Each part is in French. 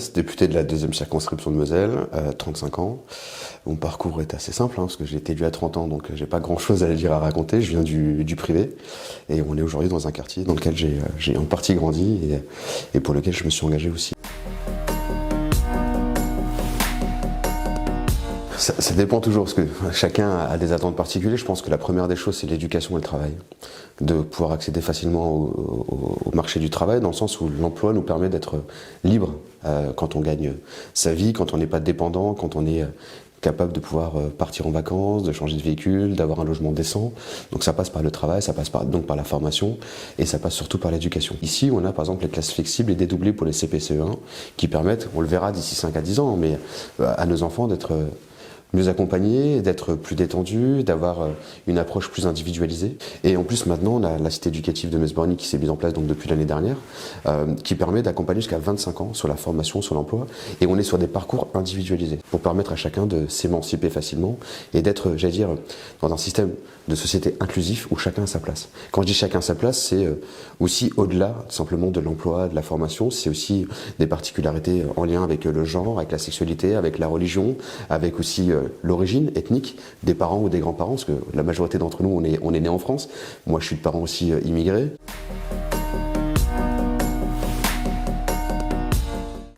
Mess, député de la 2e circonscription de Moselle, 35 ans. Mon parcours est assez simple, parce que j'ai été élu à 30 ans, donc j'ai pas grand chose à dire, à raconter. Je viens du privé, et on est aujourd'hui dans un quartier dans lequel j'ai en partie grandi, et pour lequel je me suis engagé aussi. Ça dépend toujours, parce que chacun a des attentes particulières. Je pense que la première des choses, c'est l'éducation et le travail. De pouvoir accéder facilement au marché du travail, dans le sens où l'emploi nous permet d'être libre quand on gagne sa vie, quand on n'est pas dépendant, quand on est capable de pouvoir partir en vacances, de changer de véhicule, d'avoir un logement décent. Donc ça passe par le travail, ça passe donc par la formation, et ça passe surtout par l'éducation. Ici, on a par exemple les classes flexibles et dédoublées pour les CP-CE1, qui permettent, on le verra d'ici 5 à 10 ans, mais à nos enfants d'être mieux accompagnés, d'être plus détendus, d'avoir une approche plus individualisée. Et en plus, maintenant, on a la cité éducative de Metz-Borgny qui s'est mise en place donc depuis l'année dernière, qui permet d'accompagner jusqu'à 25 ans sur la formation, sur l'emploi. Et on est sur des parcours individualisés pour permettre à chacun de s'émanciper facilement et d'être, j'allais dire, dans un système de société inclusif où chacun a sa place. Quand je dis chacun a sa place, c'est aussi au-delà simplement de l'emploi, de la formation, c'est aussi des particularités en lien avec le genre, avec la sexualité, avec la religion, avec aussi l'origine ethnique des parents ou des grands-parents, parce que la majorité d'entre nous, on est né en France. Moi, je suis de parents aussi immigrés.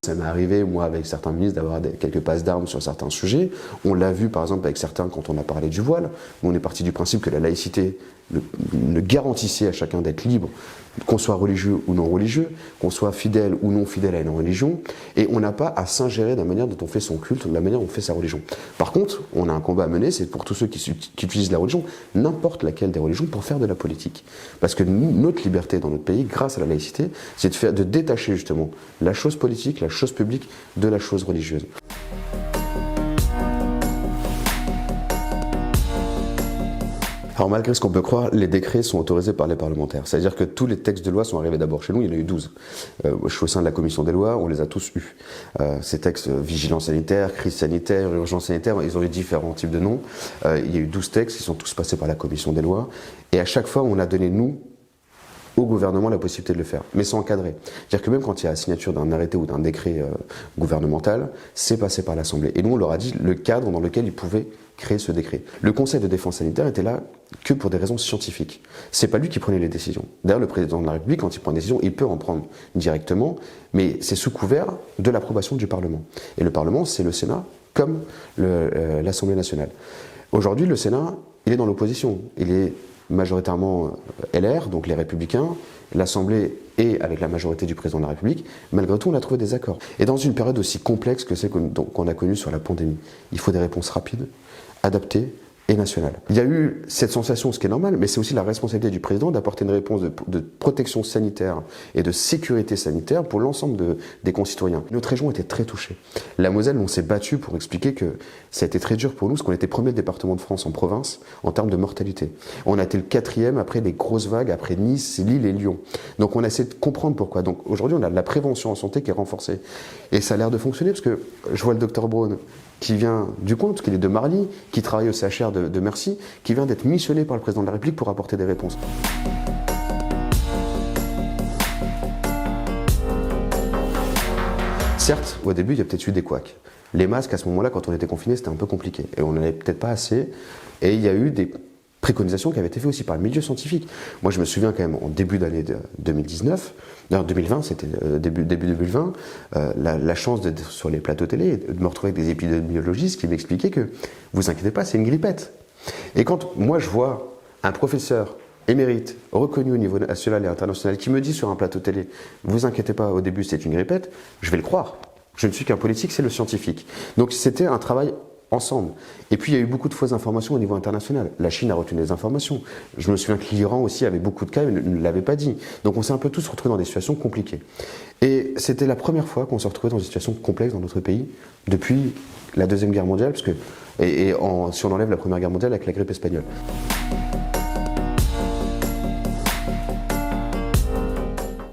Ça m'est arrivé, moi, avec certains ministres, d'avoir quelques passes d'armes sur certains sujets. On l'a vu, par exemple, avec certains quand on a parlé du voile. On est parti du principe que la laïcité ne garantissait à chacun d'être libre, qu'on soit religieux ou non religieux, qu'on soit fidèle ou non fidèle à une religion, et on n'a pas à s'ingérer de la manière dont on fait son culte, de la manière dont on fait sa religion. Par contre, on a un combat à mener, c'est pour tous ceux qui utilisent la religion, n'importe laquelle des religions, pour faire de la politique. Parce que notre liberté dans notre pays, grâce à la laïcité, c'est de détacher justement la chose politique, la chose publique de la chose religieuse. Alors malgré ce qu'on peut croire, les décrets sont autorisés par les parlementaires. C'est-à-dire que tous les textes de loi sont arrivés d'abord chez nous, il y en a eu 12. Je suis au sein de la commission des lois, on les a tous eus. Ces textes, vigilance sanitaire, crise sanitaire, urgence sanitaire, ils ont eu différents types de noms. Il y a eu 12 textes, ils sont tous passés par la commission des lois. Et à chaque fois, on a donné, nous, au gouvernement, la possibilité de le faire, mais sans encadrer. C'est-à-dire que même quand il y a la signature d'un arrêté ou d'un décret gouvernemental, c'est passé par l'Assemblée. Et nous, on leur a dit le cadre dans lequel ils pouvaient créer ce décret. Le Conseil de défense sanitaire était là que pour des raisons scientifiques. C'est pas lui qui prenait les décisions. D'ailleurs, le président de la République, quand il prend une décision, il peut en prendre directement, mais c'est sous couvert de l'approbation du Parlement. Et le Parlement, c'est le Sénat comme l'Assemblée nationale. Aujourd'hui, le Sénat, il est dans l'opposition. Il est majoritairement LR, donc les Républicains, l'Assemblée et avec la majorité du président de la République. Malgré tout, on a trouvé des accords. Et dans une période aussi complexe que celle qu'on a connue sur la pandémie, il faut des réponses rapides, adaptées et nationales. Il y a eu cette sensation, ce qui est normal, mais c'est aussi la responsabilité du président d'apporter une réponse de protection sanitaire et de sécurité sanitaire pour l'ensemble des concitoyens. Notre région était très touchée. La Moselle, on s'est battu pour expliquer que ça a été très dur pour nous, parce qu'on était premier département de France en province en termes de mortalité. On a été le 4e après les grosses vagues, après Nice, Lille et Lyon. Donc on a essayé de comprendre pourquoi. Donc aujourd'hui, on a de la prévention en santé qui est renforcée. Et ça a l'air de fonctionner, parce que je vois le docteur Braun, qui vient du coin, parce qu'il est de Marly, qui travaille au CHR de Mercy, qui vient d'être missionné par le président de la République pour apporter des réponses. Certes, au début, il y a peut-être eu des couacs. Les masques, à ce moment-là, quand on était confinés, c'était un peu compliqué. Et on n'en avait peut-être pas assez. Et il y a eu des préconisations qui avaient été faites aussi par le milieu scientifique. Moi, je me souviens quand même, en début d'année 2020, c'était début 2020, la chance d'être sur les plateaux télé, de me retrouver avec des épidémiologistes qui m'expliquaient que, vous inquiétez pas, c'est une grippette. Et quand moi je vois un professeur émérite, reconnu au niveau national et international, qui me dit sur un plateau télé, vous inquiétez pas, au début c'est une grippette, je vais le croire. Je ne suis qu'un politique, c'est le scientifique. Donc c'était un travail ensemble. Et puis il y a eu beaucoup de fausses informations au niveau international. La Chine a retenu des informations. Je me souviens que l'Iran aussi avait beaucoup de cas, mais ne l'avait pas dit. Donc on s'est un peu tous retrouvés dans des situations compliquées. Et c'était la première fois qu'on s'est retrouvés dans une situation complexe dans notre pays depuis la Deuxième Guerre mondiale, parce que, si on enlève la Première Guerre mondiale avec la grippe espagnole.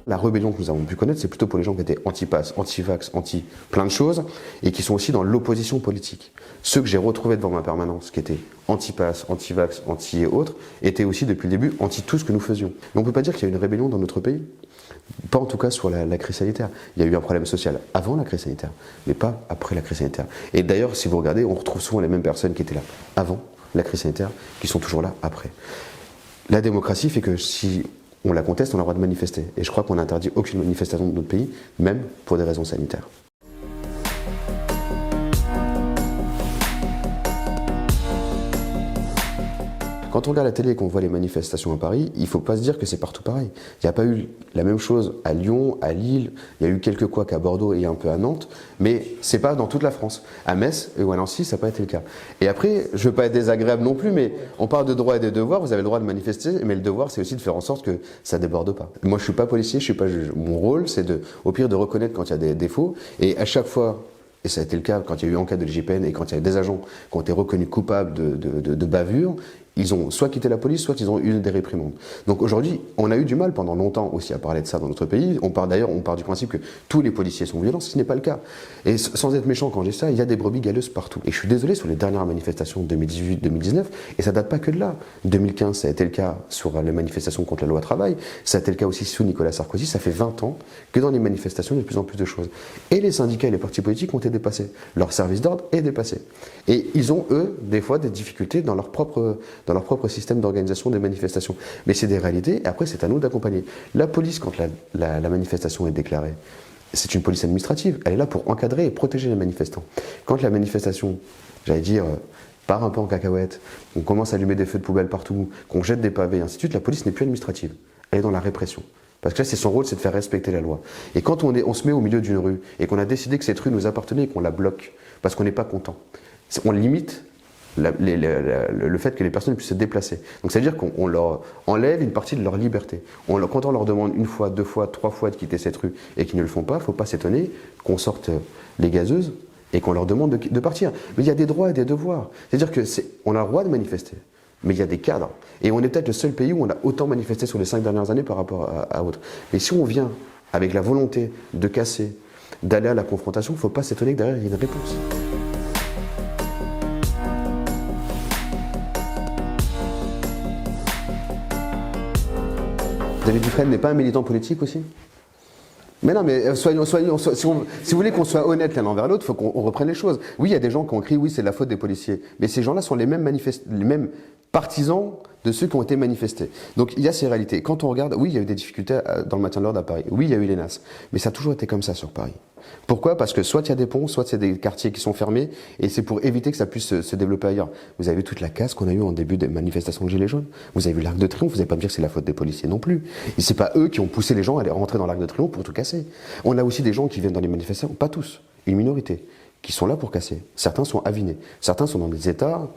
La rébellion que nous avons pu connaître, c'est plutôt pour les gens qui étaient anti-pass, anti-vax, anti-plein de choses, et qui sont aussi dans l'opposition politique. Ceux que j'ai retrouvés devant ma permanence, qui étaient anti-pass, anti-vax, anti et autres, étaient aussi depuis le début anti tout ce que nous faisions. Mais on ne peut pas dire qu'il y a une rébellion dans notre pays. Pas en tout cas sur la crise sanitaire. Il y a eu un problème social avant la crise sanitaire, mais pas après la crise sanitaire. Et d'ailleurs, si vous regardez, on retrouve souvent les mêmes personnes qui étaient là avant la crise sanitaire, qui sont toujours là après. La démocratie fait que si on la conteste, on a le droit de manifester. Et je crois qu'on n'interdit aucune manifestation dans notre pays, même pour des raisons sanitaires. Quand on regarde la télé et qu'on voit les manifestations à Paris, il ne faut pas se dire que c'est partout pareil. Il n'y a pas eu la même chose à Lyon, à Lille, il y a eu quelques couacs à Bordeaux et un peu à Nantes, mais ce n'est pas dans toute la France. À Metz ou à Nancy, ça n'a pas été le cas. Et après, je ne veux pas être désagréable non plus, mais on parle de droits et de devoirs, vous avez le droit de manifester, mais le devoir, c'est aussi de faire en sorte que ça ne déborde pas. Moi, je ne suis pas policier, je ne suis pas juge. Mon rôle, c'est au pire de reconnaître quand il y a des défauts, et à chaque fois, et ça a été le cas quand il y a eu enquête de l'IGPN et quand il y a des agents qui ont été reconnus coupables de bavure, ils ont soit quitté la police, soit ils ont eu des réprimandes. Donc aujourd'hui, on a eu du mal pendant longtemps aussi à parler de ça dans notre pays. On part du principe que tous les policiers sont violents, ce n'est pas le cas. Et sans être méchant quand j'ai ça, il y a des brebis galeuses partout. Et je suis désolé sur les dernières manifestations de 2018-2019, et ça date pas que de là. 2015, ça a été le cas sur les manifestations contre la loi travail, ça a été le cas aussi sous Nicolas Sarkozy, ça fait 20 ans que dans les manifestations, il y a de plus en plus de choses. Et les syndicats et les partis politiques ont été dépassés. Leur service d'ordre est dépassé. Et ils ont, eux, des fois des difficultés dans leur propre système d'organisation des manifestations. Mais c'est des réalités, et après c'est à nous d'accompagner. La police, quand la manifestation est déclarée, c'est une police administrative, elle est là pour encadrer et protéger les manifestants. Quand la manifestation, j'allais dire, part un peu en cacahuète, qu'on commence à allumer des feux de poubelle partout, qu'on jette des pavés, et ainsi de suite, la police n'est plus administrative, elle est dans la répression. Parce que là, c'est son rôle, c'est de faire respecter la loi. Et quand on se met au milieu d'une rue, et qu'on a décidé que cette rue nous appartenait et qu'on la bloque, parce qu'on n'est pas content, on limite le fait que les personnes puissent se déplacer. Donc ça veut dire qu'on leur enlève une partie de leur liberté. Quand on leur demande une fois, deux fois, trois fois de quitter cette rue et qu'ils ne le font pas, il ne faut pas s'étonner qu'on sorte les gazeuses et qu'on leur demande de partir. Mais il y a des droits et des devoirs. C'est-à-dire qu'on a le droit de manifester, mais il y a des cadres. Et on est peut-être le seul pays où on a autant manifesté sur les 5 dernières années par rapport à autres. Mais si on vient avec la volonté de casser, d'aller à la confrontation, il ne faut pas s'étonner que derrière il y ait une réponse. David Dufresne n'est pas un militant politique aussi? Mais non, mais si vous voulez qu'on soit honnête l'un envers l'autre, il faut qu'on reprenne les choses. Oui, il y a des gens qui ont crié, oui, c'est de la faute des policiers. Mais ces gens-là sont les mêmes partisans de ceux qui ont été manifestés. Donc il y a ces réalités. Quand on regarde, oui, il y a eu des difficultés dans le maintien de l'ordre à Paris. Oui, il y a eu les NAS. Mais ça a toujours été comme ça sur Paris. Pourquoi? Parce que soit il y a des ponts, soit c'est des quartiers qui sont fermés, et c'est pour éviter que ça puisse se développer ailleurs. Vous avez vu toute la casse qu'on a eue en début des manifestations de Gilets jaunes. Vous avez vu l'Arc de Triomphe, vous n'allez pas me dire que c'est la faute des policiers non plus. Et c'est pas eux qui ont poussé les gens à aller rentrer dans l'Arc de Triomphe pour tout casser. On a aussi des gens qui viennent dans les manifestations, pas tous, une minorité, qui sont là pour casser. Certains sont avinés, certains sont dans des états,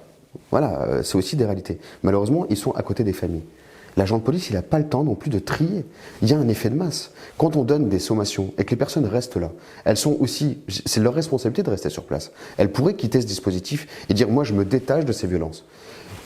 voilà, c'est aussi des réalités. Malheureusement, ils sont à côté des familles. L'agent de police, il n'a pas le temps non plus de trier. Il y a un effet de masse. Quand on donne des sommations et que les personnes restent là, elles sont aussi, c'est leur responsabilité de rester sur place. Elles pourraient quitter ce dispositif et dire, moi je me détache de ces violences.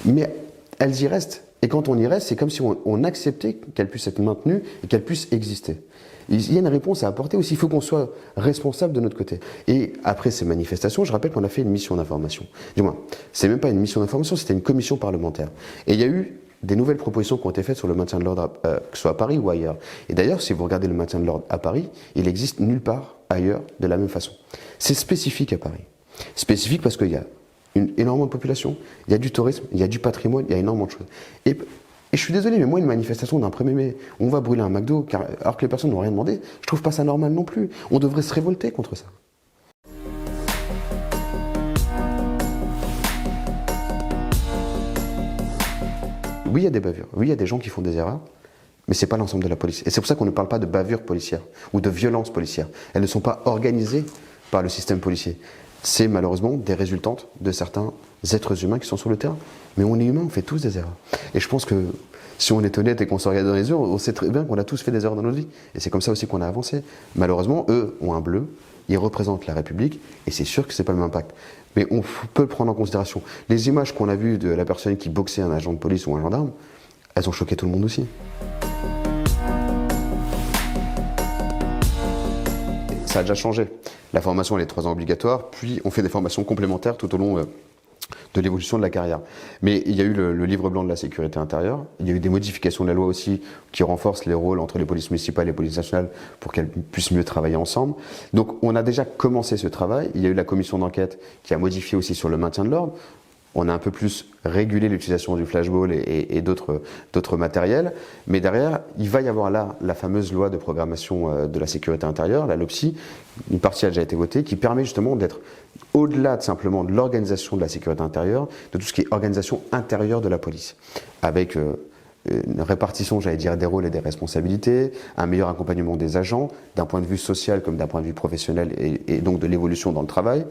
Mais elles y restent. Et quand on y reste, c'est comme si on acceptait qu'elles puissent être maintenues et qu'elles puissent exister. Il y a une réponse à apporter aussi, il faut qu'on soit responsable de notre côté. Et après ces manifestations, je rappelle qu'on a fait une mission d'information. Du moins, c'est même pas une mission d'information, c'était une commission parlementaire. Et il y a eu des nouvelles propositions qui ont été faites sur le maintien de l'ordre, que ce soit à Paris ou ailleurs. Et d'ailleurs, si vous regardez le maintien de l'ordre à Paris, il existe nulle part ailleurs de la même façon. C'est spécifique à Paris. Spécifique parce qu'il y a énormément de population, il y a du tourisme, il y a du patrimoine, il y a énormément de choses. Et je suis désolé, mais moi, une manifestation d'un 1er mai, on va brûler un McDo, alors que les personnes n'ont rien demandé, je trouve pas ça normal non plus. On devrait se révolter contre ça. Oui, il y a des bavures, oui, il y a des gens qui font des erreurs, mais ce n'est pas l'ensemble de la police. Et c'est pour ça qu'on ne parle pas de bavure policière ou de violence policière. Elles ne sont pas organisées par le système policier. C'est malheureusement des résultantes de certains êtres humains qui sont sur le terrain. Mais on est humain, on fait tous des erreurs. Et je pense que si on est honnête et qu'on se regarde dans les yeux, on sait très bien qu'on a tous fait des erreurs dans notre vie. Et c'est comme ça aussi qu'on a avancé. Malheureusement, eux ont un bleu, ils représentent la République, et c'est sûr que ce n'est pas le même impact. Mais on peut le prendre en considération. Les images qu'on a vues de la personne qui boxait un agent de police ou un gendarme, elles ont choqué tout le monde aussi. Ça a déjà changé. La formation, elle est 3 ans obligatoire, puis on fait des formations complémentaires tout au long de l'évolution de la carrière. Mais il y a eu le livre blanc de la sécurité intérieure, il y a eu des modifications de la loi aussi qui renforcent les rôles entre les polices municipales et les polices nationales pour qu'elles puissent mieux travailler ensemble. Donc on a déjà commencé ce travail, il y a eu la commission d'enquête qui a modifié aussi sur le maintien de l'ordre. On a un peu plus régulé l'utilisation du flashball et d'autres matériels. Mais derrière, il va y avoir là la fameuse loi de programmation de la sécurité intérieure, la LOPSI. Une partie a déjà été votée, qui permet justement d'être au-delà de simplement de l'organisation de la sécurité intérieure, de tout ce qui est organisation intérieure de la police. Avec une répartition, j'allais dire, des rôles et des responsabilités, un meilleur accompagnement des agents, d'un point de vue social comme d'un point de vue professionnel et donc de l'évolution dans le travail,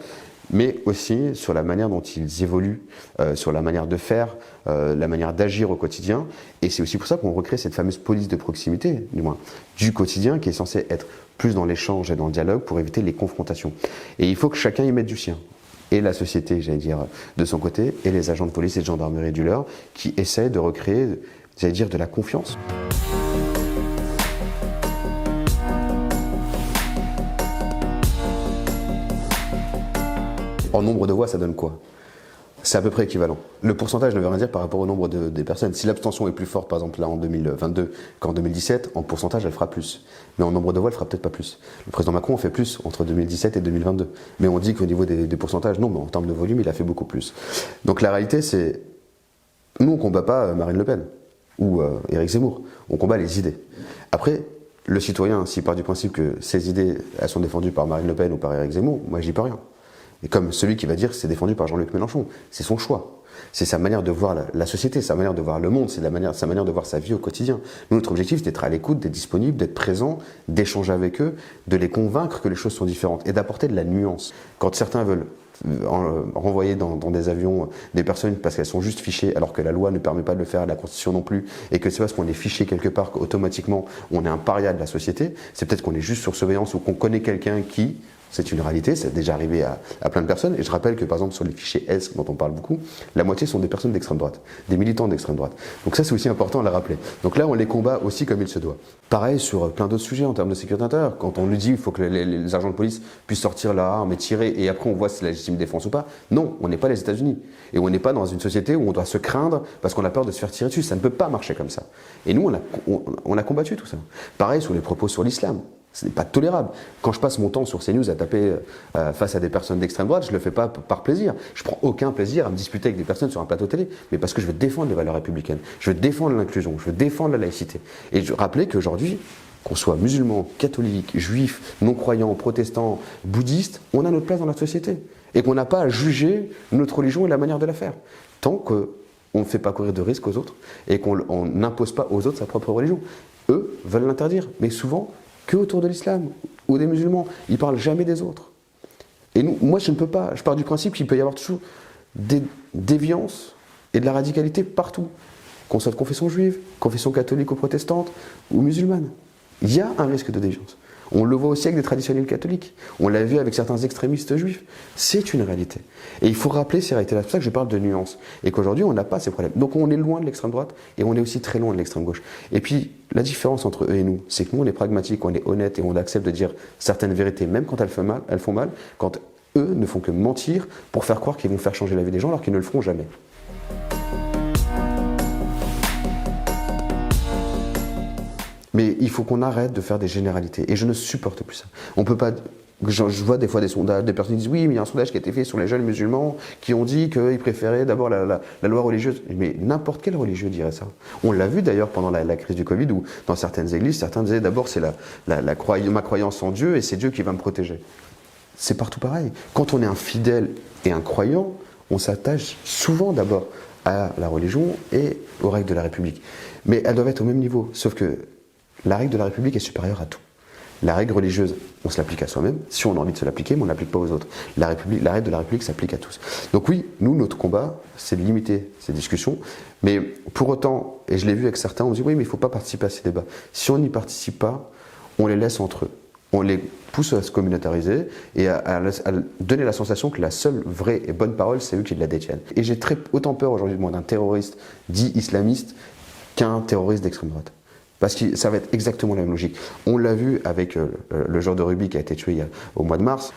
mais aussi sur la manière dont ils évoluent, sur la manière de faire, la manière d'agir au quotidien. Et c'est aussi pour ça qu'on recrée cette fameuse police de proximité, du moins, du quotidien, qui est censée être plus dans l'échange et dans le dialogue pour éviter les confrontations. Et il faut que chacun y mette du sien. Et la société, j'allais dire, de son côté, et les agents de police et de gendarmerie du leur, qui essayent de recréer, j'allais dire, de la confiance. En nombre de voix, ça donne quoi? C'est à peu près équivalent. Le pourcentage ne veut rien dire par rapport au nombre des personnes. Si l'abstention est plus forte, par exemple là en 2022 qu'en 2017, en pourcentage elle fera plus. Mais en nombre de voix, elle fera peut-être pas plus. Le président Macron en fait plus entre 2017 et 2022. Mais on dit qu'au niveau des pourcentages, non, mais en termes de volume, il a fait beaucoup plus. Donc la réalité, c'est... Nous, on ne combat pas Marine Le Pen ou Éric Zemmour. On combat les idées. Après, le citoyen, s'il part du principe que ces idées, elles sont défendues par Marine Le Pen ou par Éric Zemmour, moi, j'y peux rien. Et comme celui qui va dire que c'est défendu par Jean-Luc Mélenchon, c'est son choix. C'est sa manière de voir la société, sa manière de voir le monde, c'est sa manière de voir sa vie au quotidien. Nous, notre objectif, c'est d'être à l'écoute, d'être disponible, d'être présent, d'échanger avec eux, de les convaincre que les choses sont différentes et d'apporter de la nuance. Quand certains veulent renvoyer dans des avions des personnes parce qu'elles sont juste fichées alors que la loi ne permet pas de le faire, la Constitution non plus, et que c'est parce qu'on est fiché quelque part qu'automatiquement on est un paria de la société, c'est peut-être qu'on est juste sur surveillance ou qu'on connaît quelqu'un qui... C'est une réalité, c'est déjà arrivé à plein de personnes. Et je rappelle que par exemple sur les fichiers S dont on parle beaucoup, la moitié sont des personnes d'extrême droite, des militants d'extrême droite. Donc ça c'est aussi important à le rappeler. Donc là on les combat aussi comme il se doit. Pareil sur plein d'autres sujets en termes de sécurité intérieure. Quand on lui dit qu'il faut que les agents de police puissent sortir l'arme et tirer et après on voit si c'est la légitime défense ou pas. Non, on n'est pas les États-Unis. Et on n'est pas dans une société où on doit se craindre parce qu'on a peur de se faire tirer dessus. Ça ne peut pas marcher comme ça. Et nous on a combattu tout ça. Pareil sur les propos sur l'islam. Ce n'est pas tolérable. Quand je passe mon temps sur CNews à taper face à des personnes d'extrême droite, je ne le fais pas par plaisir. Je ne prends aucun plaisir à me disputer avec des personnes sur un plateau télé, mais parce que je veux défendre les valeurs républicaines, je veux défendre l'inclusion, je veux défendre la laïcité. Et je rappelais qu'aujourd'hui, qu'on soit musulman, catholique, juif, non-croyant, protestant, bouddhiste, on a notre place dans la société. Et qu'on n'a pas à juger notre religion et la manière de la faire. Tant qu'on ne fait pas courir de risques aux autres et qu'on n'impose pas aux autres sa propre religion. Eux veulent l'interdire, mais souvent... que autour de l'islam ou des musulmans. Ils ne parlent jamais des autres. Et nous, moi, je ne peux pas. Je pars du principe qu'il peut y avoir toujours des déviances et de la radicalité partout. Qu'on soit de confession juive, confession catholique ou protestante ou musulmane. Il y a un risque de déviance. On le voit aussi avec des traditionnels catholiques. On l'a vu avec certains extrémistes juifs. C'est une réalité. Et il faut rappeler ces réalités-là. C'est pour ça que je parle de nuances. Et qu'aujourd'hui, on n'a pas ces problèmes. Donc on est loin de l'extrême droite et on est aussi très loin de l'extrême gauche. Et puis, la différence entre eux et nous, c'est que nous, on est pragmatique, on est honnête et on accepte de dire certaines vérités, même quand elles font mal, quand eux ne font que mentir pour faire croire qu'ils vont faire changer la vie des gens alors qu'ils ne le feront jamais. Mais il faut qu'on arrête de faire des généralités. Et je ne supporte plus ça. On peut pas... Je vois des fois des sondages, des personnes qui disent oui, mais il y a un sondage qui a été fait sur les jeunes musulmans qui ont dit qu'ils préféraient d'abord la loi religieuse. Mais n'importe quel religieux dirait ça. On l'a vu d'ailleurs pendant la crise du Covid où dans certaines églises, certains disaient d'abord c'est ma croyance en Dieu et c'est Dieu qui va me protéger. C'est partout pareil. Quand on est un fidèle et un croyant, on s'attache souvent d'abord à la religion et aux règles de la République. Mais elles doivent être au même niveau, sauf que la règle de la République est supérieure à tout. La règle religieuse, on se l'applique à soi-même, si on a envie de se l'appliquer, mais on ne l'applique pas aux autres. La règle de la République s'applique à tous. Donc oui, nous, notre combat, c'est de limiter ces discussions, mais pour autant, et je l'ai vu avec certains, on dit oui, mais il ne faut pas participer à ces débats. Si on n'y participe pas, on les laisse entre eux. On les pousse à se communautariser et à donner la sensation que la seule vraie et bonne parole, c'est eux qui la détiennent. Et j'ai autant peur aujourd'hui d'un terroriste dit islamiste qu'un terroriste d'extrême droite. Parce que ça va être exactement la même logique. On l'a vu avec le joueur de rugby qui a été tué au mois de mars.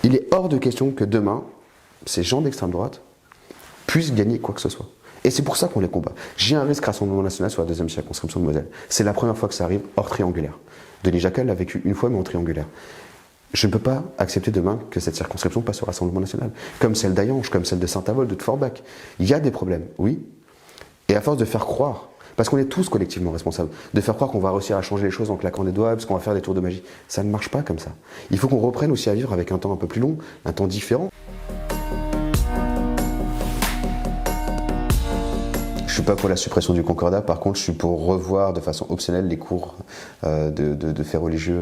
Il est hors de question que demain, ces gens d'extrême droite puissent gagner quoi que ce soit. Et c'est pour ça qu'on les combat. J'ai un risque Rassemblement National sur la deuxième circonscription de Moselle. C'est la première fois que ça arrive hors triangulaire. Denis Jacquel l'a vécu une fois, mais en triangulaire. Je ne peux pas accepter demain que cette circonscription passe au Rassemblement National. Comme celle d'Ayange, comme celle de Saint-Avold, de Forbach. Il y a des problèmes, oui. Et à force de faire croire, parce qu'on est tous collectivement responsables, de faire croire qu'on va réussir à changer les choses en claquant des doigts, parce qu'on va faire des tours de magie, ça ne marche pas comme ça. Il faut qu'on reprenne aussi à vivre avec un temps un peu plus long, un temps différent. Je suis pas pour la suppression du Concordat, par contre je suis pour revoir de façon optionnelle les cours de faits religieux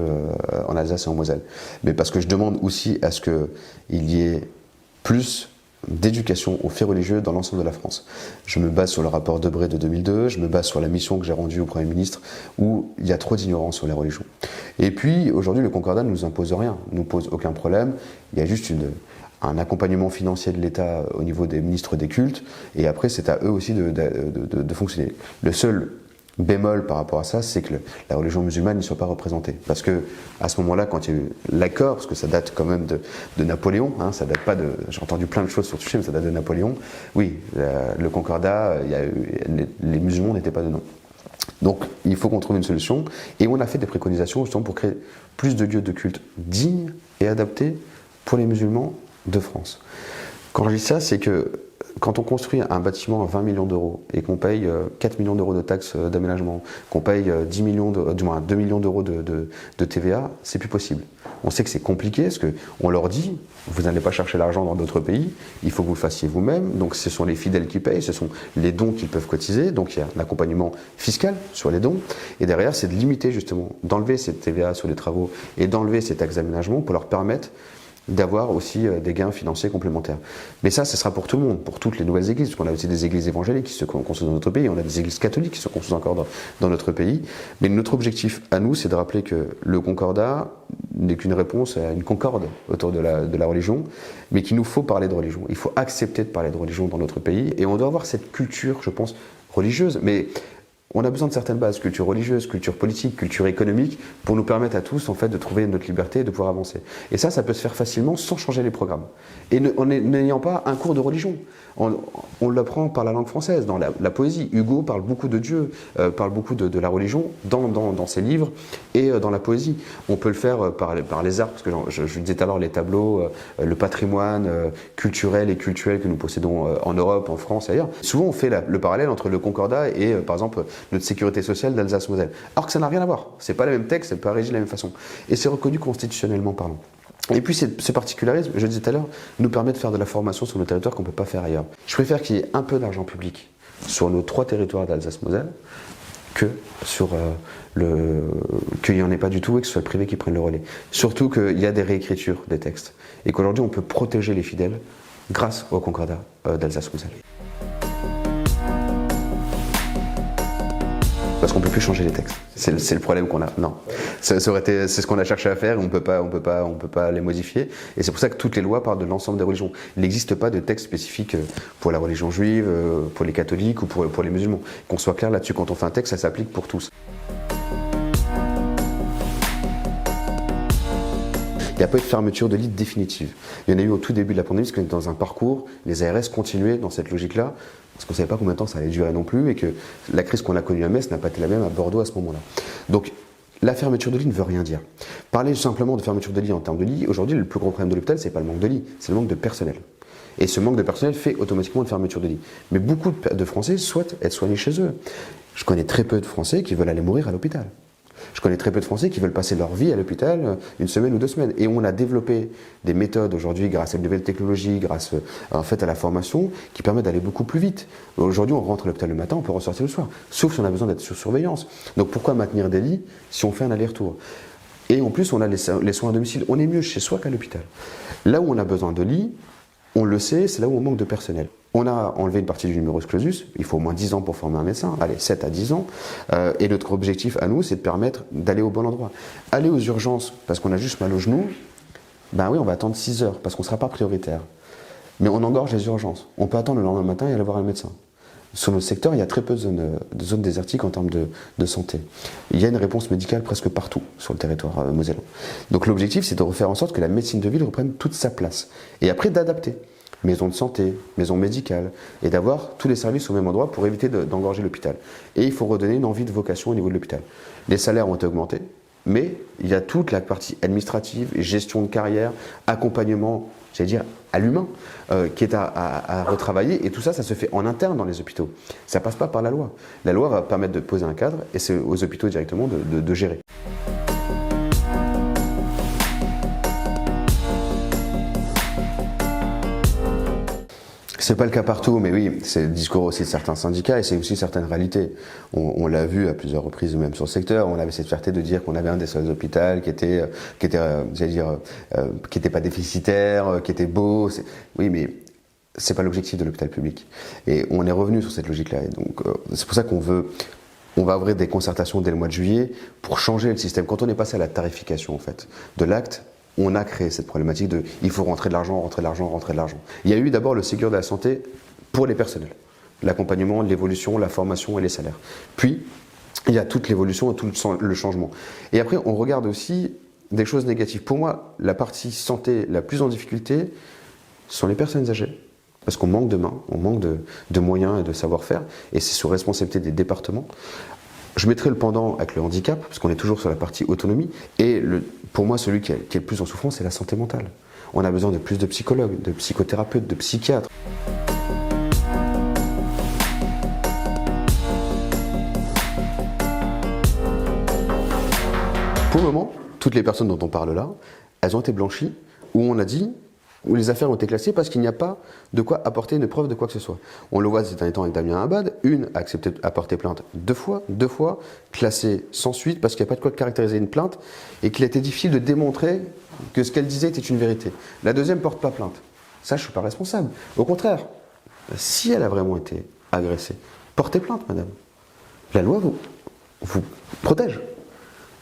en Alsace et en Moselle. Mais parce que je demande aussi à ce qu'il y ait plus d'éducation aux faits religieux dans l'ensemble de la France. Je me base sur le rapport Debré de 2002, je me base sur la mission que j'ai rendue au Premier ministre où il y a trop d'ignorance sur les religions. Et puis aujourd'hui le Concordat ne nous impose rien, ne nous pose aucun problème, il y a juste un accompagnement financier de l'État au niveau des ministres des cultes, et après c'est à eux aussi de fonctionner. Le seul bémol par rapport à ça, c'est que la religion musulmane n'y soit pas représentée. Parce que à ce moment-là, quand il y a eu l'accord, parce que ça date quand même de Napoléon, hein, ça date pas de... J'ai entendu plein de choses sur ce sujet, mais ça date de Napoléon. Oui, le Concordat, les musulmans n'étaient pas dedans. Donc il faut qu'on trouve une solution, et on a fait des préconisations justement pour créer plus de lieux de culte dignes et adaptés pour les musulmans de France. Quand je dis ça, c'est que quand on construit un bâtiment à 20 millions d'euros et qu'on paye 4 millions d'euros de taxes d'aménagement, qu'on paye 2 millions d'euros de TVA, c'est plus possible. On sait que c'est compliqué parce qu'on leur dit, vous n'allez pas chercher l'argent dans d'autres pays, il faut que vous le fassiez vous-même, donc ce sont les fidèles qui payent, ce sont les dons qu'ils peuvent cotiser, donc il y a un accompagnement fiscal sur les dons, et derrière c'est de limiter justement, d'enlever cette TVA sur les travaux et d'enlever ces taxes d'aménagement pour leur permettre d'avoir aussi des gains financiers complémentaires. Mais ça, ce sera pour tout le monde, pour toutes les nouvelles églises, parce qu'on a aussi des églises évangéliques qui se construisent dans notre pays, on a des églises catholiques qui se construisent encore dans notre pays. Mais notre objectif à nous, c'est de rappeler que le Concordat n'est qu'une réponse à une concorde autour de la religion, mais qu'il nous faut parler de religion. Il faut accepter de parler de religion dans notre pays, et on doit avoir cette culture, je pense, religieuse, mais on a besoin de certaines bases, culture religieuse, culture politique, culture économique, pour nous permettre à tous en fait, de trouver notre liberté et de pouvoir avancer. Et ça peut se faire facilement sans changer les programmes. Et en n'ayant pas un cours de religion. On l'apprend par la langue française, dans la poésie. Hugo parle beaucoup de Dieu, parle beaucoup de la religion dans ses livres et dans la poésie. On peut le faire par les arts, parce que je disais tout à l'heure les tableaux, le patrimoine culturel et cultuel que nous possédons en Europe, en France et ailleurs. Souvent on fait le parallèle entre le Concordat et par exemple notre sécurité sociale d'Alsace-Moselle. Alors que ça n'a rien à voir. C'est pas les mêmes textes, c'est pas régi de la même façon. Et c'est reconnu constitutionnellement parlant. Et puis ce particularisme, je le disais tout à l'heure, nous permet de faire de la formation sur nos territoires qu'on ne peut pas faire ailleurs. Je préfère qu'il y ait un peu d'argent public sur nos 3 territoires d'Alsace-Moselle que qu'il n'y en ait pas du tout et que ce soit le privé qui prenne le relais. Surtout qu'il y a des réécritures des textes et qu'aujourd'hui on peut protéger les fidèles grâce au Concordat d'Alsace-Moselle. Parce qu'on ne peut plus changer les textes. C'est le problème qu'on a. Non. C'est ce qu'on a cherché à faire et on peut pas les modifier. Et c'est pour ça que toutes les lois parlent de l'ensemble des religions. Il n'existe pas de texte spécifique pour la religion juive, pour les catholiques ou pour les musulmans. Qu'on soit clair là-dessus, quand on fait un texte, ça s'applique pour tous. Il n'y a pas eu de fermeture de lits définitive. Il y en a eu au tout début de la pandémie, parce qu'on était dans un parcours, les ARS continuaient dans cette logique-là, parce qu'on ne savait pas combien de temps ça allait durer non plus, et que la crise qu'on a connue à Metz n'a pas été la même à Bordeaux à ce moment-là. Donc la fermeture de lits ne veut rien dire. Parler simplement de fermeture de lits en termes de lits, aujourd'hui le plus gros problème de l'hôpital, c'est pas le manque de lits, c'est le manque de personnel. Et ce manque de personnel fait automatiquement une fermeture de lits. Mais beaucoup de Français souhaitent être soignés chez eux. Je connais très peu de Français qui veulent aller mourir à l'hôpital. Je connais très peu de Français qui veulent passer leur vie à l'hôpital 1 semaine ou 2 semaines. Et on a développé des méthodes aujourd'hui grâce à de nouvelles technologies, grâce en fait à la formation, qui permettent d'aller beaucoup plus vite. Aujourd'hui, on rentre à l'hôpital le matin, on peut ressortir le soir, sauf si on a besoin d'être sur surveillance. Donc pourquoi maintenir des lits si on fait un aller-retour? Et en plus, on a les soins à domicile. On est mieux chez soi qu'à l'hôpital. Là où on a besoin de lits, on le sait, c'est là où on manque de personnel. On a enlevé une partie du numerus clausus, il faut au moins 10 ans pour former un médecin, allez, 7 à 10 ans, et notre objectif à nous, c'est de permettre d'aller au bon endroit. Aller aux urgences parce qu'on a juste mal au genou, ben oui, on va attendre 6 heures, parce qu'on ne sera pas prioritaire. Mais on engorge les urgences, on peut attendre le lendemain matin et aller voir un médecin. Sur notre secteur, il y a très peu de zones désertiques en termes de santé. Il y a une réponse médicale presque partout sur le territoire mosellan. Donc l'objectif, c'est de refaire en sorte que la médecine de ville reprenne toute sa place. Et après, d'adapter. maison de santé, maison médicale, et d'avoir tous les services au même endroit pour éviter d'engorger l'hôpital. Et il faut redonner une envie de vocation au niveau de l'hôpital. Les salaires ont été augmentés, mais il y a toute la partie administrative, gestion de carrière, accompagnement, j'allais dire, à l'humain, qui est à retravailler. Et tout ça, ça se fait en interne dans les hôpitaux. Ça passe pas par la loi. La loi va permettre de poser un cadre, et c'est aux hôpitaux directement de gérer. C'est pas le cas partout, mais oui, c'est le discours aussi de certains syndicats et c'est aussi certaines réalités. On l'a vu à plusieurs reprises, même sur le secteur. On avait cette fierté de dire qu'on avait un des seuls hôpitaux qui était, qui était pas déficitaire, qui était beau. Oui, mais c'est pas l'objectif de l'hôpital public. Et on est revenu sur cette logique-là. Et donc, c'est pour ça qu'on va ouvrir des concertations dès le mois de juillet pour changer le système. Quand on est passé à la tarification, en fait, de l'acte, on a créé cette problématique de il faut rentrer de l'argent, rentrer de l'argent, rentrer de l'argent. Il y a eu d'abord le Ségur de la santé pour les personnels, l'accompagnement, l'évolution, la formation et les salaires. Puis, il y a toute l'évolution et tout le changement. Et après, on regarde aussi des choses négatives. Pour moi, la partie santé la plus en difficulté sont les personnes âgées. Parce qu'on manque de mains, on manque de moyens et de savoir-faire. Et c'est sous responsabilité des départements. Je mettrai le pendant avec le handicap, parce qu'on est toujours sur la partie autonomie. Et pour moi, celui qui est le plus en souffrance, c'est la santé mentale. On a besoin de plus de psychologues, de psychothérapeutes, de psychiatres. Pour le moment, toutes les personnes dont on parle là, elles ont été blanchies, où on a dit, où les affaires ont été classées parce qu'il n'y a pas de quoi apporter une preuve de quoi que ce soit. On le voit ces derniers temps avec Damien Abad, une a accepté à porter plainte deux fois, classée sans suite parce qu'il n'y a pas de quoi caractériser une plainte et qu'il était difficile de démontrer que ce qu'elle disait était une vérité. La deuxième porte pas plainte. Ça, je ne suis pas responsable. Au contraire, si elle a vraiment été agressée, portez plainte, madame. La loi vous protège.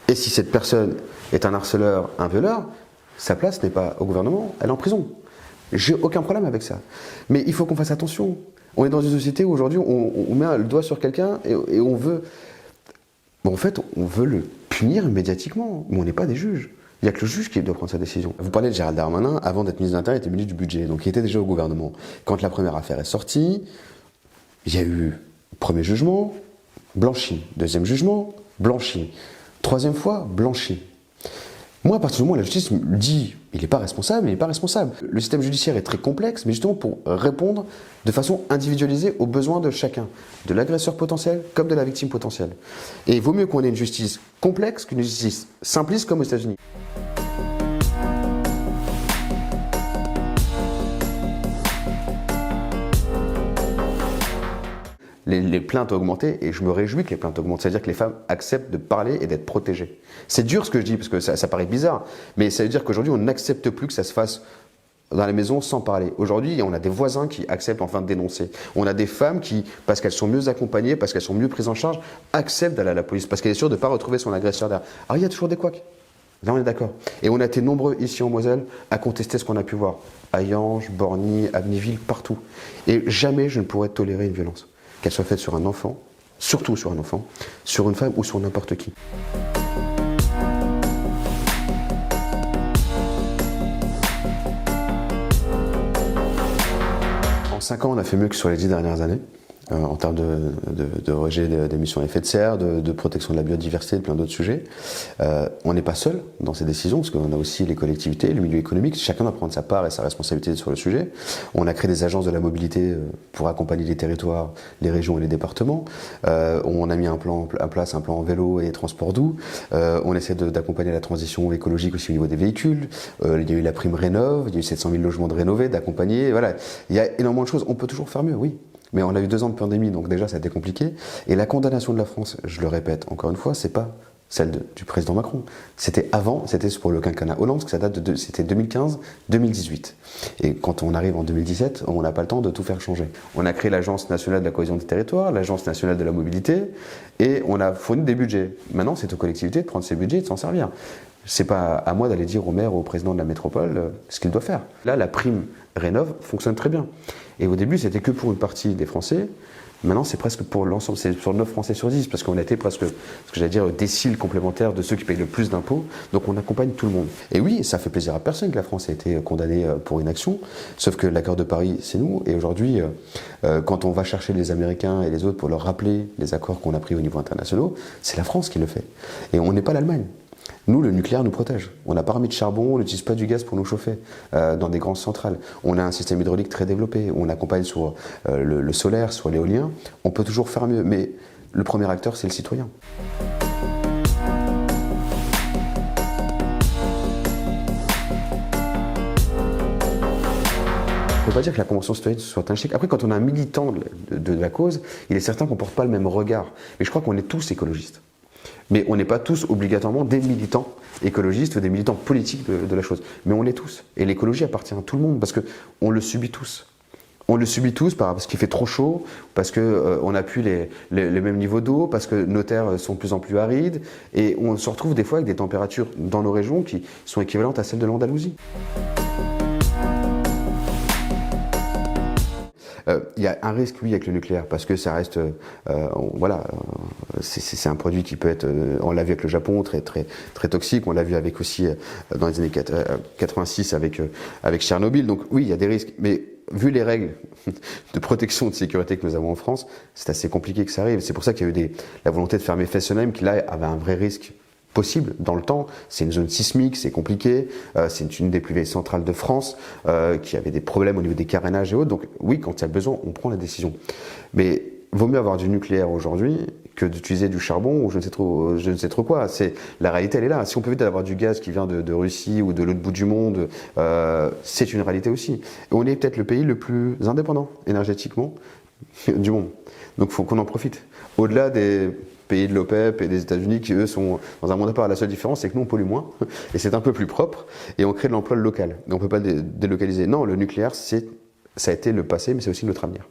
Et si cette personne est un harceleur, un violeur, sa place n'est pas au gouvernement, elle est en prison. J'ai aucun problème avec ça. Mais il faut qu'on fasse attention. On est dans une société où aujourd'hui on met le doigt sur quelqu'un et on veut... Bon, en fait, on veut le punir médiatiquement, mais on n'est pas des juges. Il n'y a que le juge qui doit prendre sa décision. Vous parlez de Gérald Darmanin, avant d'être ministre de l'Intérieur, il était ministre du Budget, donc il était déjà au gouvernement. Quand la première affaire est sortie, il y a eu premier jugement, blanchi. Deuxième jugement, blanchi. Troisième fois, blanchi. Moi, à partir du moment où la justice me dit il n'est pas responsable, il n'est pas responsable. Le système judiciaire est très complexe, mais justement pour répondre de façon individualisée aux besoins de chacun, de l'agresseur potentiel comme de la victime potentielle. Et il vaut mieux qu'on ait une justice complexe qu'une justice simpliste comme aux États-Unis. Les plaintes ont augmenté et je me réjouis que les plaintes augmentent. C'est-à-dire que les femmes acceptent de parler et d'être protégées. C'est dur ce que je dis parce que ça paraît bizarre, mais ça veut dire qu'aujourd'hui on n'accepte plus que ça se fasse dans la maison sans parler. Aujourd'hui, on a des voisins qui acceptent enfin de dénoncer. On a des femmes qui, parce qu'elles sont mieux accompagnées, parce qu'elles sont mieux prises en charge, acceptent d'aller à la police parce qu'elle est sûre de ne pas retrouver son agresseur derrière. Alors il y a toujours des couacs. Là on est d'accord. Et on a été nombreux ici en Moselle à contester ce qu'on a pu voir. À Yanges, Borny, Amnéville, partout. Et jamais je ne pourrais tolérer une violence. Qu'elle soit faite sur un enfant, surtout sur un enfant, sur une femme ou sur n'importe qui. En 5 ans, on a fait mieux que sur les 10 dernières années, en termes de rejet d'émissions à effet de serre, de protection de la biodiversité, de plein d'autres sujets. On n'est pas seul dans ces décisions, parce qu'on a aussi les collectivités, le milieu économique, chacun doit prendre sa part et sa responsabilité sur le sujet. On a créé des agences de la mobilité pour accompagner les territoires, les régions et les départements. On a mis en place un plan vélo et transport doux. On essaie d'accompagner la transition écologique aussi au niveau des véhicules. Il y a eu la prime Rénov', il y a eu 700 000 logements de rénover, d'accompagner. Voilà. Il y a énormément de choses. On peut toujours faire mieux, oui. Mais on a eu 2 ans de pandémie, donc déjà ça a été compliqué. Et la condamnation de la France, je le répète encore une fois, c'est pas celle du président Macron. C'était avant, c'était pour le quinquennat Hollande, parce que ça date c'était 2015-2018. Et quand on arrive en 2017, on n'a pas le temps de tout faire changer. On a créé l'Agence nationale de la cohésion des territoires, l'Agence nationale de la mobilité, et on a fourni des budgets. Maintenant, c'est aux collectivités de prendre ces budgets et de s'en servir. C'est pas à moi d'aller dire au maire ou au président de la métropole ce qu'il doit faire. Là, la prime Rénov' fonctionne très bien. Et au début, c'était que pour une partie des Français. Maintenant, c'est presque pour l'ensemble, c'est sur 9 Français sur 10, parce qu'on a été presque, ce que j'allais dire, déciles complémentaires de ceux qui payent le plus d'impôts, donc on accompagne tout le monde. Et oui, ça fait plaisir à personne que la France ait été condamnée pour inaction, sauf que l'accord de Paris, c'est nous, et aujourd'hui, quand on va chercher les Américains et les autres pour leur rappeler les accords qu'on a pris au niveau international, c'est la France qui le fait. Et on n'est pas l'Allemagne. Nous, le nucléaire nous protège. On n'a pas remis de charbon, on n'utilise pas du gaz pour nous chauffer dans des grandes centrales. On a un système hydraulique très développé, on accompagne sur le solaire, sur l'éolien. On peut toujours faire mieux, mais le premier acteur, c'est le citoyen. On ne peut pas dire que la Convention citoyenne soit un chèque. Après, quand on a un militant de la cause, il est certain qu'on ne porte pas le même regard. Mais je crois qu'on est tous écologistes. Mais on n'est pas tous obligatoirement des militants écologistes ou des militants politiques de la chose. Mais on l'est tous. Et l'écologie appartient à tout le monde parce qu'on le subit tous. On le subit tous parce qu'il fait trop chaud, parce qu'on n'a plus les mêmes niveaux d'eau, parce que nos terres sont de plus en plus arides. Et on se retrouve des fois avec des températures dans nos régions qui sont équivalentes à celles de l'Andalousie. Il y a un risque, oui, avec le nucléaire, parce que ça reste, c'est un produit qui peut être, on l'a vu avec le Japon, très toxique. On l'a vu avec aussi dans les années 86 avec Tchernobyl. Donc oui, il y a des risques, mais vu les règles de protection de sécurité que nous avons en France, c'est assez compliqué que ça arrive. C'est pour ça qu'il y a eu la volonté de fermer Fessenheim, qui là avait un vrai risque possible dans le temps. C'est une zone sismique, c'est compliqué, c'est une des plus vieilles centrales de France, qui avait des problèmes au niveau des carénages et autres. Donc oui, quand il y a besoin, on prend la décision. Mais vaut mieux avoir du nucléaire aujourd'hui que d'utiliser du charbon ou je ne sais trop quoi. La réalité, elle est là. Si on peut éviter d'avoir du gaz qui vient de Russie ou de l'autre bout du monde, c'est une réalité aussi. Et on est peut-être le pays le plus indépendant énergétiquement du monde. Donc il faut qu'on en profite. Au-delà des pays de l'OPEP et des États-Unis qui, eux, sont dans un monde à part. La seule différence, c'est que nous, on pollue moins et c'est un peu plus propre et on crée de l'emploi local. Et on ne peut pas le délocaliser. Non, le nucléaire, ça a été le passé, mais c'est aussi notre avenir.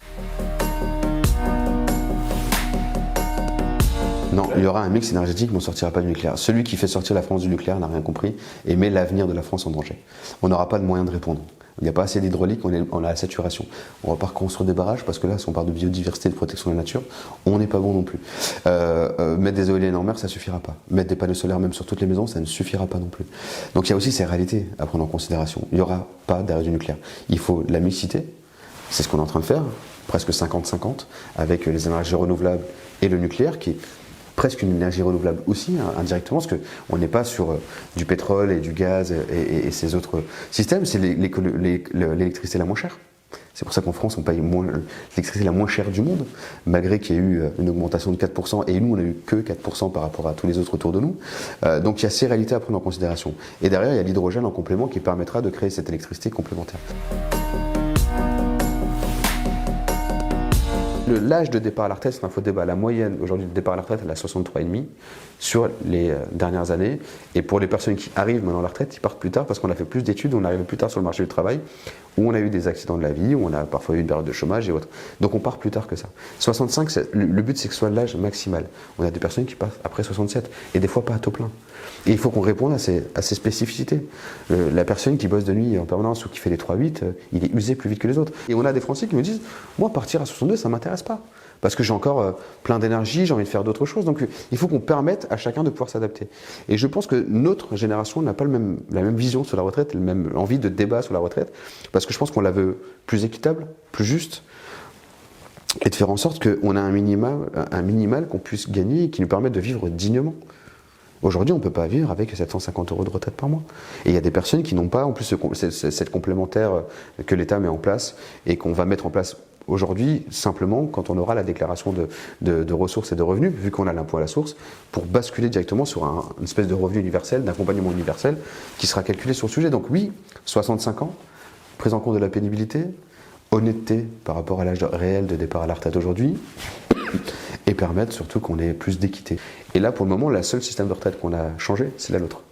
Non, il y aura un mix énergétique, mais on ne sortira pas du nucléaire. Celui qui fait sortir la France du nucléaire n'a rien compris et met l'avenir de la France en danger. On n'aura pas de moyen de répondre. Il n'y a pas assez d'hydraulique, on a la saturation. On ne va pas reconstruire des barrages parce que là, si on parle de biodiversité et de protection de la nature, on n'est pas bon non plus. Mettre des éoliennes en mer, ça ne suffira pas. Mettre des panneaux solaires même sur toutes les maisons, ça ne suffira pas non plus. Donc il y a aussi ces réalités à prendre en considération. Il n'y aura pas d'arrêt du nucléaire. Il faut la mixité, c'est ce qu'on est en train de faire, presque 50-50, avec les énergies renouvelables et le nucléaire, qui est presque une énergie renouvelable aussi, indirectement, parce qu'on n'est pas sur du pétrole et du gaz et ces autres systèmes, c'est l'électricité la moins chère. C'est pour ça qu'en France, on paye l'électricité la moins chère du monde, malgré qu'il y ait eu une augmentation de 4%, et nous, on n'a eu que 4% par rapport à tous les autres autour de nous. Donc il y a ces réalités à prendre en considération. Et derrière, il y a l'hydrogène en complément qui permettra de créer cette électricité complémentaire. L'âge de départ à la retraite, c'est un faux débat. La moyenne aujourd'hui de départ à la retraite, elle est à 63,5 sur les dernières années. Et pour les personnes qui arrivent maintenant à la retraite, ils partent plus tard parce qu'on a fait plus d'études, on arrive plus tard sur le marché du travail, où on a eu des accidents de la vie, où on a parfois eu une période de chômage et autres. Donc on part plus tard que ça. 65, le but c'est que ce soit l'âge maximal. On a des personnes qui passent après 67 et des fois pas à taux plein. Et il faut qu'on réponde à ces spécificités. La personne qui bosse de nuit en permanence ou qui fait les 3-8, il est usé plus vite que les autres. Et on a des Français qui me disent, moi partir à 62, ça ne m'intéresse pas. Parce que j'ai encore plein d'énergie, j'ai envie de faire d'autres choses. Donc il faut qu'on permette à chacun de pouvoir s'adapter. Et je pense que notre génération n'a pas la même vision sur la retraite, la même envie de débat sur la retraite. Parce que je pense qu'on la veut plus équitable, plus juste. Et de faire en sorte qu'on a un minimal qu'on puisse gagner et qui nous permette de vivre dignement. Aujourd'hui, on ne peut pas vivre avec 750 € de retraite par mois. Et il y a des personnes qui n'ont pas en plus cette complémentaire que l'État met en place et qu'on va mettre en place aujourd'hui simplement quand on aura la déclaration de ressources et de revenus, vu qu'on a l'impôt à la source, pour basculer directement sur une espèce de revenu universel, d'accompagnement universel qui sera calculé sur le sujet. Donc oui, 65 ans, prise en compte de la pénibilité, honnêteté par rapport à l'âge réel de départ à la retraite aujourd'hui, et permettre surtout qu'on ait plus d'équité. Et là, pour le moment, le seul système de retraite qu'on a changé, c'est la nôtre.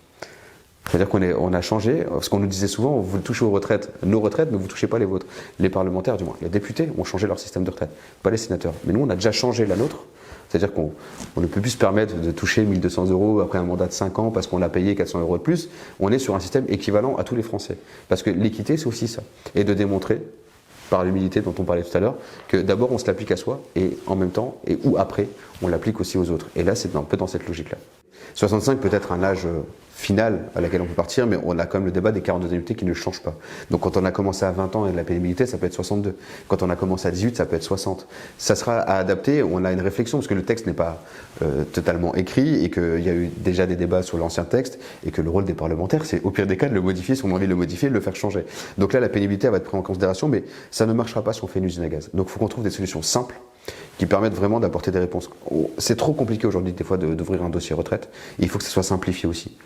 C'est-à-dire qu'on a changé, parce qu'on nous disait souvent, vous touchez aux retraites, nos retraites, mais vous ne touchez pas les vôtres. Les parlementaires, du moins, les députés ont changé leur système de retraite, pas les sénateurs. Mais nous, on a déjà changé la nôtre. C'est-à-dire qu'on ne peut plus se permettre de toucher 1 200 € après un mandat de 5 ans parce qu'on a payé 400 € de plus. On est sur un système équivalent à tous les Français. Parce que l'équité, c'est aussi ça. Et de démontrer par l'humilité dont on parlait tout à l'heure, que d'abord on se l'applique à soi et en même temps, ou après, on l'applique aussi aux autres. Et là, c'est un peu dans cette logique-là. 65 peut être un âge final à laquelle on peut partir, mais on a quand même le débat des 42 annuités qui ne change pas. Donc quand on a commencé à 20 ans et de la pénibilité, ça peut être 62. Quand on a commencé à 18, ça peut être 60. Ça sera à adapter, on a une réflexion, parce que le texte n'est pas totalement écrit, et qu'il y a eu déjà des débats sur l'ancien texte, et que le rôle des parlementaires, c'est au pire des cas de le modifier, si on a envie de le modifier, de le faire changer. Donc là, la pénibilité va être prise en considération, mais ça ne marchera pas si on fait une usine à gaz. Donc il faut qu'on trouve des solutions simples, qui permettent vraiment d'apporter des réponses. C'est trop compliqué aujourd'hui des fois d'ouvrir un dossier retraite, et il faut que ça soit simplifié aussi.